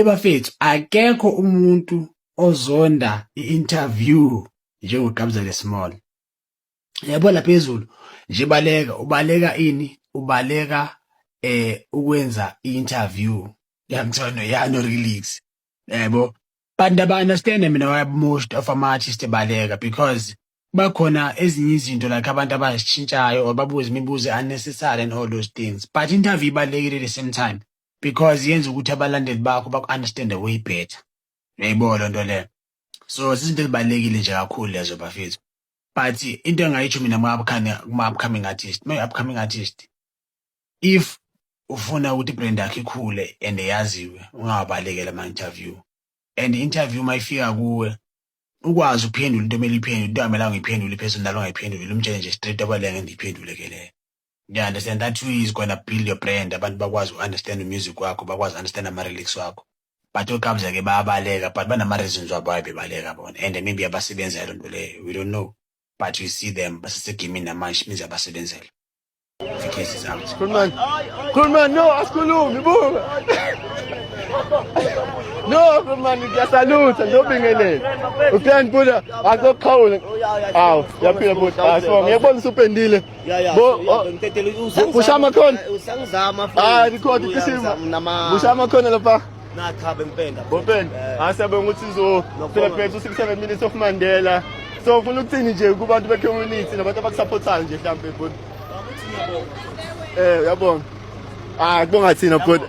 Bafethu, akekho umuntu ozonda i-interview njengoGabza Small. Yabo la phezulu nje ubaleka ini? Ubaleka ukwenza i-interview yangithono yano release. Yebo. Bantu aba-understand mina why most of ama-artists baleka because bakhona ezinye izinto like abantu abazitshintshayo or babuza imibuzo unnecessary and all those things. But interview ibalekile at the same time because yenza ukuthi abalandeli bakho baku-understand way better. Uyayibona lento leyo. So izinto ezibalekile nje kakhulu lezo bafethu. But into engayitsho mina kuma-upcoming artist, upcoming artist, if ufuna ukuthi ibrand yakho ikhule and yaziwe, ungabalekela ama-interview. And interview mayifika kuwe, ukwazi ukuphendula into emele iphendule, into angamela ngiyiphendule iphesini nalo ngayiphendule, umtshele nje straight abaleke ngiyiphendule ke le. You understand that way is going to build your brand. Abantu bakwazi understand music wakho, bakwazi understand ama-lyrics wakho. But oGabza ke bayabaleka, but banama-reasons wabo bebaleka bona. And maybe abasebenzela lento leyo, we don't know. But you see them basesegimini namanje means abasebenzela. The case is out. Kulman, no, asikhulumi buka. No, Kulman, ngiyasalutha ngiyobingelela. Uthanda buda azoqhawula. Aw, yaphila buda. So ngiyabona usupendile. Bo, ushama khona. Usangizama Ah, record isimo. Ushama khona lapha. Nachabe mpenda. Bopenda. Asabe ukuthi sizo celebrate 67 minutes of Mandela. So ufuna ukuthini nje kubantu be community nabantu abakusupportayo nje mhlambe buda. Yabona. Ah, kubonga thina buda.